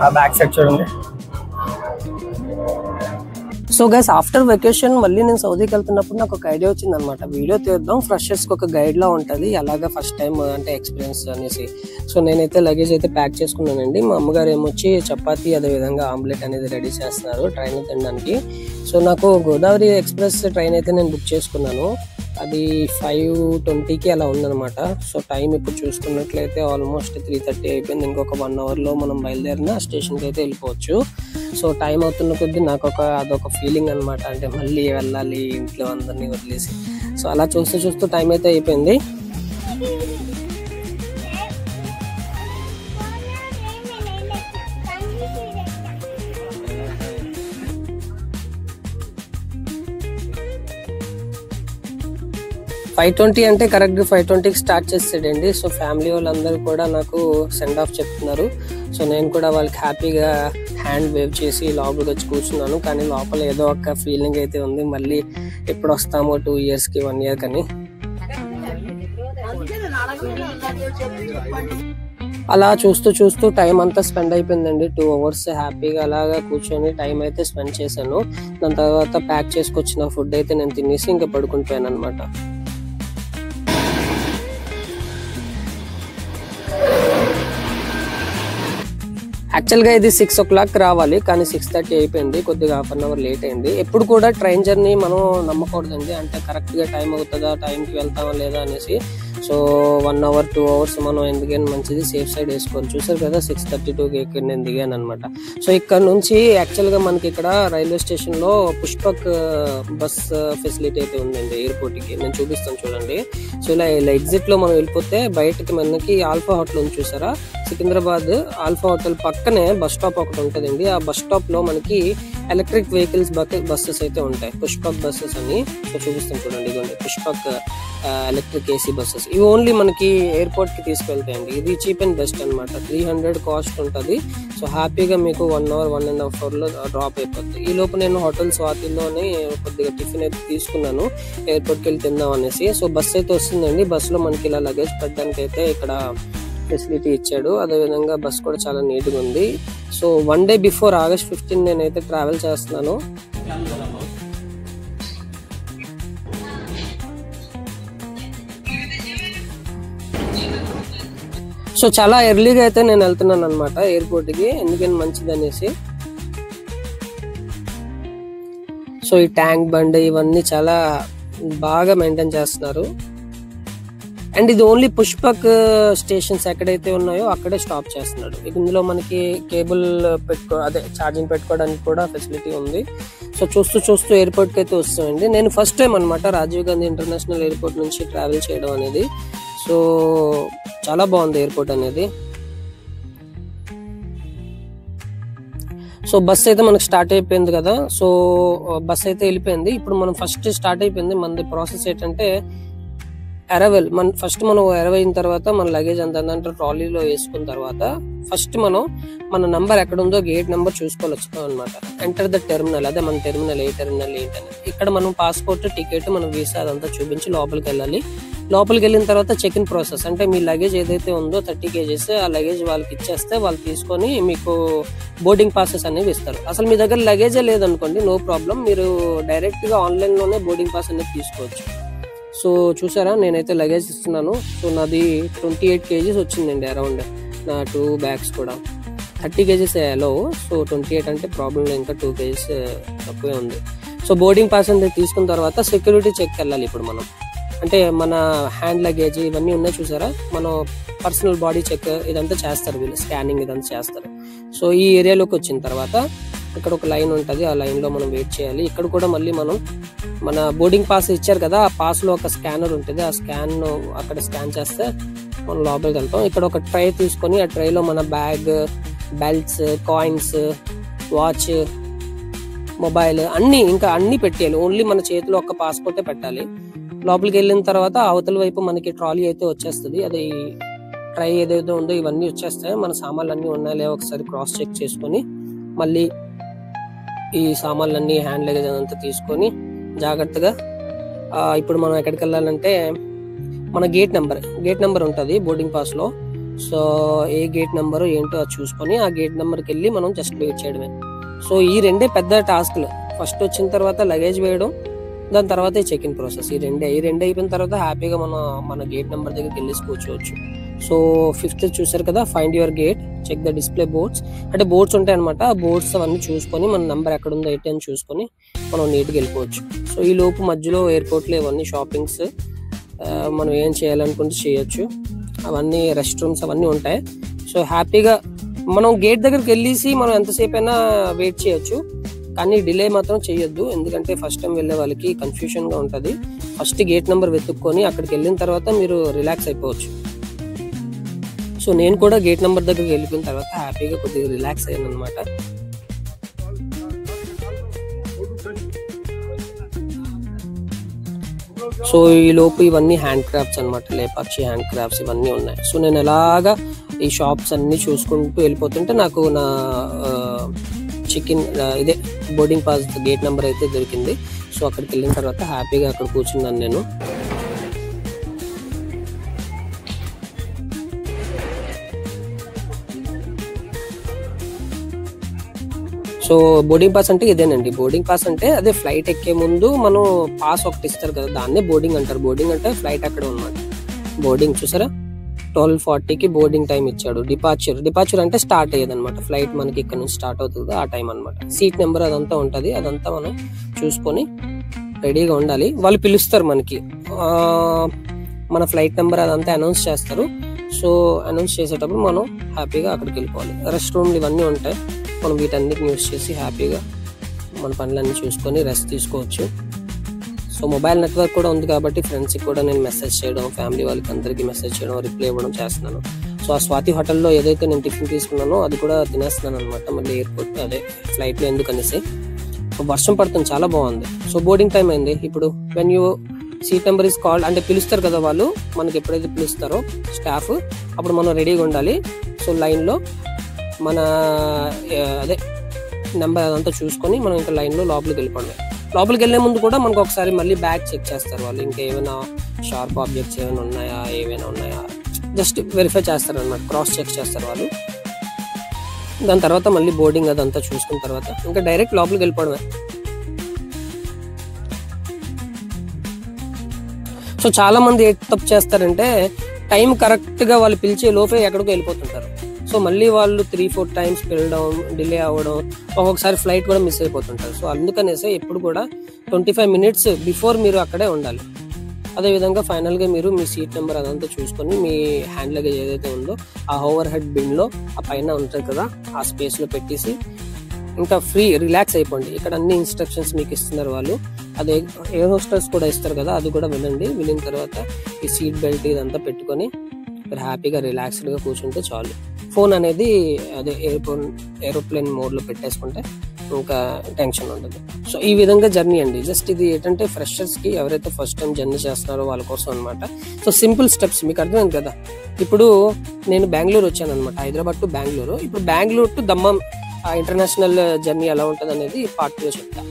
ఆ back side చూడండి. So guys after vacation మళ్ళీ నేను సౌదీకి వెళ్తున్నప్పుడు నాకు ఒక ఐడియా వచ్చింది అనమాట. వీడియో తీద్దాం, ఫ్రెషర్స్ కి ఒక గైడ్ లా ఉంటది, అలాగా ఫస్ట్ టైం అంటే ఎక్స్పీరియన్స్ అనేసి. సో నేనైతే లగేజ్ అయితే ప్యాక్ చేసుకున్నానండి. మా అమ్మగారు ఏమొచ్చి చపాతీ అదే విధంగా ఆమ్లెట్ అనేది రెడీ చేస్తున్నారు ట్రైన్ తినడానికి. సో నాకు గోదావరి ఎక్స్ప్రెస్ ట్రైన్ అయితే నేను బుక్ చేసుకున్నాను. అది 5:20కి అలా ఉందన్నమాట. సో టైం ఇప్పుడు చూసుకున్నట్లయితే ఆల్మోస్ట్ 3:30 అయిపోయింది. ఇంకొక 1 అవర్లో మనం బయలుదేరిన స్టేషన్కి అయితే వెళ్ళిపోవచ్చు. సో టైం అవుతున్న కొద్దీ నాకు అదొక ఫీలింగ్ అనమాట, అంటే మళ్ళీ వెళ్ళాలి ఇంట్లో అందరినీ వదిలేసి. సో అలా చూస్తూ టైం అయితే అయిపోయింది. $5:20 అంటే కరెక్ట్ 5:20కి స్టార్ట్ చేసాడండి. సో ఫ్యామిలీ వాళ్ళందరూ కూడా నాకు సెండ్ ఆఫ్ చెప్తున్నారు. సో నేను కూడా వాళ్ళకి హ్యాపీగా హ్యాండ్ వేవ్ చేసి లోపలికి వచ్చి కూర్చున్నాను. కానీ లోపల ఏదో ఒక ఫీలింగ్ అయితే ఉంది, మళ్ళీ ఎప్పుడు వస్తామో 2 ఇయర్స్కి 1 ఇయర్ కని. అలా చూస్తూ టైం అంతా స్పెండ్ అయిపోయిందండి. 2 అవర్స్ హ్యాపీగా అలాగా కూర్చొని టైం అయితే స్పెండ్ చేశాను. దాని తర్వాత ప్యాక్ చేసుకొచ్చిన ఫుడ్ అయితే నేను తినేసి ఇంకా పడుకుంటాను అనమాట. యాక్చువల్గా ఇది 6 o'clock రావాలి, కానీ 6:30 అయిపోయింది. కొద్దిగా 1/2 hour లేట్ అయింది. ఎప్పుడు కూడా ట్రైన్ జర్నీ మనం నమ్మకూడదండి, అంటే కరెక్ట్గా టైం అవుతుందా, టైంకి వెళ్తామా లేదా అనేసి. సో 1 hour 2 hours మనం ఎందుకైనా మంచిది సేఫ్ సైడ్ వేసుకోవాలి. చూసారు కదా 6:32కి ఇక్కడ నేను దిగాను అనమాట. సో ఇక్కడ నుంచి యాక్చువల్గా మనకి ఇక్కడ రైల్వే స్టేషన్ లో పుష్పక్ బస్ ఫెసిలిటీ అయితే ఉందండి ఎయిర్పోర్ట్ కి. నేను చూపిస్తాను చూడండి. సో ఇలా ఎగ్జిట్ లో మనం వెళ్ళిపోతే బయటకి మనకి ఆల్ఫా హోటల్ ఉంది చూసారా, సికింద్రాబాద్ ఆల్ఫా హోటల్ పక్కనే బస్ స్టాప్ ఒకటి ఉంటుందండి. ఆ బస్ స్టాప్ లో మనకి ఎలక్ట్రిక్ వెహికల్స్ బస్సెస్ అయితే ఉంటాయి, పుష్పక్ బస్సెస్ అని. సో చూపిస్తాను చూడండి, ఇదిగోండి పుష్పక్ ఎలక్ట్రిక్ ఏసీ బస్సెస్. ఇవి ఓన్లీ మనకి ఎయిర్పోర్ట్ కి తీసుకెళ్తాయండి. ఇది చీప్ అండ్ బెస్ట్ అనమాట. 300 కాస్ట్ ఉంటుంది. సో హ్యాపీగా మీకు 1 hour 1.5 hour లో డ్రాప్ అయిపోతుంది. ఈ లోపు నేను హోటల్ స్వాతిలోనే కొద్దిగా టిఫిన్ అయితే తీసుకున్నాను, ఎయిర్పోర్ట్కి వెళ్ళి తిందాం అనేసి. సో బస్ అయితే వస్తుందండి. బస్ లో మనకి ఇలా లగేజ్ పెట్టడానికి అయితే ఇక్కడ ఫెసిలిటీ ఇచ్చాడు. అదేవిధంగా బస్ కూడా చాలా నీట్గా ఉంది. సో 1 day బిఫోర్ August 15 నేనైతే ట్రావెల్ చేస్తున్నాను. సో చాలా ఎర్లీగా అయితే నేను వెళ్తున్నాను అనమాట ఎయిర్పోర్ట్ కి, ఎందుకని మంచిది అనేసి. సో ఈ ట్యాంక్ బండ్ ఇవన్నీ చాలా బాగా మెయింటైన్ చేస్తున్నారు. అండ్ ఇది ఓన్లీ పుష్పక్ స్టేషన్స్ ఎక్కడైతే ఉన్నాయో అక్కడే స్టాప్ చేస్తున్నాడు. ఇందులో మనకి కేబుల్ ఛార్జింగ్ పెట్టుకోవడానికి కూడా ఫెసిలిటీ ఉంది. సో చూస్తూ ఎయిర్పోర్ట్ కి అయితే వస్తామండి. నేను ఫస్ట్ టైం అనమాట రాజీవ్ గాంధీ ఇంటర్నేషనల్ ఎయిర్పోర్ట్ నుంచి ట్రావెల్ చేయడం అనేది. సో చాలా బాగుంది ఎయిర్పోర్ట్ అనేది. సో బస్ అయితే మనకు స్టార్ట్ అయిపోయింది కదా. సో బస్ అయితే వెళ్ళిపోయింది. ఇప్పుడు మనం ఫస్ట్ స్టార్ట్ అయిపోయింది. మనది ప్రాసెస్ ఏంటంటే అరైవల్. ఫస్ట్ మనం అరైవ్ అయిన తర్వాత మన లగేజ్ అంతా ట్రాలీలో వేసుకున్న తర్వాత ఫస్ట్ మన నంబర్ ఎక్కడ ఉందో గేట్ నెంబర్ చూసుకోవచ్చు అనమాట. ఎంటర్ ద టెర్మినల్, అదే మన టెర్మినల్ టెర్మినల్ ఏంటని. ఇక్కడ మనం పాస్పోర్ట్, టికెట్, మన వీసా అదంతా చూపించి లోపలికి వెళ్ళాలి. లోపలికి వెళ్ళిన తర్వాత చెక్ ఇన్ ప్రాసెస్, అంటే మీ లగేజ్ ఏదైతే ఉందో 30 kgs ఆ లగేజ్ వాళ్ళకి ఇచ్చేస్తే వాళ్ళు తీసుకొని మీకు బోర్డింగ్ పాసెస్ అనేవి ఇస్తారు. అసలు మీ దగ్గర లగేజే లేదనుకోండి, నో ప్రాబ్లం, మీరు డైరెక్ట్ గా ఆన్లైన్ లోనే బోర్డింగ్ పాస్ అనేది తీసుకోవచ్చు. సో చూసారా నేనైతే లగేజ్ ఇస్తున్నాను. సో నాది 28 kgs వచ్చిందండి అరౌండ్. నా 2 bags కూడా 30 kgs అలో. సో 28 అంటే ప్రాబ్లం, ఇంకా 2 kgs తక్కువే ఉంది. సో బోర్డింగ్ పాస్ అనేది తీసుకున్న తర్వాత సెక్యూరిటీ చెక్ వెళ్ళాలి. ఇప్పుడు మనం అంటే మన హ్యాండ్ లగేజ్ ఇవన్నీ ఉన్నాయి చూసారా, మనం పర్సనల్ బాడీ చెక్ ఇదంతా చేస్తారు వీళ్ళు, స్కానింగ్ ఇదంతా చేస్తారు. సో ఈ ఏరియాలోకి వచ్చిన తర్వాత ఇక్కడ ఒక లైన్ ఉంటుంది, ఆ లైన్ లో మనం వెయిట్ చేయాలి. ఇక్కడ కూడా మళ్ళీ మనం మన బోర్డింగ్ పాస్ ఇచ్చారు కదా, ఆ పాస్ లో ఒక స్కానర్ ఉంటుంది, ఆ స్కాన్ అక్కడ స్కాన్ చేస్తే మనం లోపలికి వెళ్తాం. ఇక్కడ ఒక ట్రై తీసుకొని ఆ ట్రైలో మన bag, belts, coins, watch, mobile అన్ని పెట్టేయాలి. ఓన్లీ మన చేతిలో ఒక పాస్పోర్టే పెట్టాలి. లోపలికి వెళ్ళిన తర్వాత అవతల వైపు మనకి ట్రాలీ అయితే వచ్చేస్తుంది. అది ట్రై ఏదైతే ఉందో ఇవన్నీ వచ్చేస్తాయి. మన సామాన్లు అన్ని ఉన్నాయో ఒకసారి క్రాస్ చెక్ చేసుకొని మళ్ళీ ఈ సామాన్లన్నీ హ్యాండ్ లగేజ్ అంతా తీసుకొని జాగ్రత్తగా ఇప్పుడు మనం ఎక్కడికి వెళ్ళాలంటే మన గేట్ నెంబర్ ఉంటుంది బోర్డింగ్ పాస్ లో. సో ఏ గేట్ నెంబర్ ఏంటో అది చూసుకొని ఆ గేట్ నెంబర్కి వెళ్ళి మనం జస్ట్ వెయిట్ చేయడమే. సో ఈ రెండే పెద్ద టాస్క్లు. ఫస్ట్ వచ్చిన తర్వాత లగేజ్ వేయడం, దాని తర్వాత చెక్ ఇన్ ప్రాసెస్. ఈ రెండే అయిపోయిన తర్వాత హ్యాపీగా మన గేట్ నెంబర్ దగ్గరికి వెళ్ళేసి కూర్చోవచ్చు. సో 5th చూసారు కదా, find your gate, check the display boards. అంటే బోర్డ్స్ ఉంటాయి అనమాట. ఆ బోర్డ్స్ అవన్నీ చూసుకొని మన నెంబర్ ఎక్కడ ఉందో ఏంటి అని చూసుకొని మనం నీట్గా వెళ్ళిపోవచ్చు. సో ఈ లోపు మధ్యలో ఎయిర్పోర్ట్లో ఇవన్నీ షాపింగ్స్ మనం ఏం చేయాలనుకుంటే చేయొచ్చు. అవన్నీ రెస్ట్ రూమ్స్ అవన్నీ ఉంటాయి. సో హ్యాపీగా మనం గేట్ దగ్గరికి వెళ్ళేసి మనం ఎంతసేపు అయినా వెయిట్ చేయొచ్చు, కానీ డిలే మాత్రం చేయొద్దు. ఎందుకంటే ఫస్ట్ టైం వెళ్ళే వాళ్ళకి కన్ఫ్యూషన్ గా ఉంటుంది. ఫస్ట్ గేట్ నెంబర్ వెతుక్కొని అక్కడికి వెళ్ళిన తర్వాత మీరు రిలాక్స్ అయిపోవచ్చు. సో నేను కూడా గేట్ నెంబర్ దగ్గరికి వెళ్ళిపోయిన తర్వాత హ్యాపీగా కొద్దిగా రిలాక్స్ అయ్యాను అనమాట. సో ఈ లోపు ఇవన్నీ హ్యాండ్ క్రాఫ్ట్స్ అనమాట, లేపాక్షి హ్యాండ్ క్రాఫ్ట్స్ ఇవన్నీ ఉన్నాయి. సో నేను ఎలాగా ఈ షాప్స్ అన్ని చూసుకుంటూ వెళ్ళిపోతుంటే నాకు నా ఇదే బోర్డింగ్ పాస్ గేట్ నెంబర్ అయితే దొరికింది. సో అక్కడికి వెళ్ళిన తర్వాత హ్యాపీగా అక్కడ కూర్చున్నాను నేను. సో బోర్డింగ్ పాస్ అంటే ఇదేనండి. బోర్డింగ్ పాస్ అంటే అదే ఫ్లైట్ ఎక్కే ముందు మనం పాస్ ఒకటి ఇస్తారు కదా, దాన్నే బోర్డింగ్ అంటారు. బోర్డింగ్ అంటే ఫ్లైట్ అక్కడ ఉన్నమాట. బోర్డింగ్ చూసారా, 12:40కి బోర్డింగ్ టైం ఇచ్చాడు. డిపార్చర్ అంటే స్టార్ట్ అయ్యేది అనమాట. ఫ్లైట్ మనకి ఇక్కడ నుంచి స్టార్ట్ అవుతుంది ఆ టైం అనమాట. సీట్ నెంబర్ అదంతా ఉంటది, అదంతా మనం చూసుకొని రెడీగా ఉండాలి. వాళ్ళు పిలుస్తారు మనకి, మన ఫ్లైట్ నెంబర్ అదంతా అనౌన్స్ చేస్తారు. సో అనౌన్స్ చేసేటప్పుడు మనం హ్యాపీగా అక్కడికి వెళ్ళిపోవాలి. రెస్ట్ రూమ్లు ఇవన్నీ ఉంటాయి, మనం వీటన్నిటిని యూస్ చేసి హ్యాపీగా మన పనులన్నీ చూసుకొని రెస్ట్ తీసుకోవచ్చు. సో మొబైల్ నెట్వర్క్ కూడా ఉంది కాబట్టి ఫ్రెండ్స్కి కూడా నేను మెసేజ్ చేయడం, ఫ్యామిలీ వాళ్ళకి అందరికీ మెసేజ్ చేయడం, రిప్లై ఇవ్వడం చేస్తున్నాను. సో ఆ స్వాతి హోటల్లో ఏదైతే నేను టిఫిన్ తీసుకున్నానో అది కూడా తినేస్తున్నాను అనమాట. మళ్ళీ ఎయిర్పోర్ట్ అదే ఫ్లైట్లో ఎందుకనేసి. సో వర్షం పడుతుంది, చాలా బాగుంది. సో బోర్డింగ్ టైం అయింది. ఇప్పుడు when you seat number is called అంటే పిలుస్తారు కదా వాళ్ళు, మనకి ఎప్పుడైతే పిలుస్తారో స్టాఫ్, అప్పుడు మనం రెడీగా ఉండాలి. సో లైన్లో మన అదే నెంబర్ అదంతా చూసుకొని మనం ఇంకా లైన్లో లోపలికి వెళ్ళిపోండి. లోపలికి వెళ్ళే ముందు కూడా మనకు ఒకసారి మళ్ళీ బ్యాగ్ చెక్ చేస్తారు వాళ్ళు. ఇంకా ఏమైనా షార్ప్ ఆబ్జెక్ట్స్ ఏమైనా ఉన్నాయా జస్ట్ వెరిఫై చేస్తారు అన్నమాట, క్రాస్ చెక్ చేస్తారు వాళ్ళు. దాని తర్వాత మళ్ళీ బోర్డింగ్ అదంతా చూసుకున్న తర్వాత ఇంకా డైరెక్ట్ లోపలికి వెళ్ళిపోవడమే. సో చాలా మంది ఏ తప్పు చేస్తారంటే టైం కరెక్ట్గా వాళ్ళు పిలిచే లోపే ఎక్కడికో వెళ్ళిపోతుంటారు. సో మళ్ళీ వాళ్ళు 3-4 టైమ్స్ పిలవడం, డిలే అవ్వడం, ఒక్కొక్కసారి ఫ్లైట్ కూడా మిస్ అయిపోతుంటారు. సో అందుకనేసి ఎప్పుడు కూడా 25 minutes బిఫోర్ మీరు అక్కడే ఉండాలి. అదేవిధంగా ఫైనల్గా మీరు మీ సీట్ నెంబర్ అదంతా చూసుకొని మీ హ్యాండ్ లగేజ్ ఏదైతే ఉందో ఆ ఓవర్ హెడ్ బిన్లో ఆ పైన ఉంటుంది కదా, ఆ స్పేస్లో పెట్టేసి ఇంకా ఫ్రీ రిలాక్స్ అయిపోండి. ఇక్కడ అన్ని ఇన్స్ట్రక్షన్స్ మీకు ఇస్తున్నారు వాళ్ళు. అదే ఎయిర్ హోస్టర్స్ కూడా ఇస్తారు కదా, అది కూడా వినండి. వినిన తర్వాత ఈ సీట్ బెల్ట్ ఇదంతా పెట్టుకొని మీరు హ్యాపీగా రిలాక్స్డ్గా కూర్చుంటే చాలు. ఫోన్ అనేది అదే ఏరోప్లేన్ మోడ్లో పెట్టేసుకుంటే ఇంకా టెన్షన్ ఉండదు. సో ఈ విధంగా జర్నీ అండి. జస్ట్ ఇది ఏంటంటే ఫ్రెషర్స్కి, ఎవరైతే ఫస్ట్ టైం జర్నీ చేస్తున్నారో వాళ్ళ కోసం అనమాట. సో సింపుల్ స్టెప్స్ మీకు అర్థమైంది కదా. ఇప్పుడు నేను బెంగళూరు వచ్చాను అనమాట, హైదరాబాద్ టు బెంగళూరు. ఇప్పుడు బెంగళూరు టు దమ్మం ఇంటర్నేషనల్ జర్నీ ఎలా ఉంటుంది అనేది పార్ట్ 2 చెప్తా.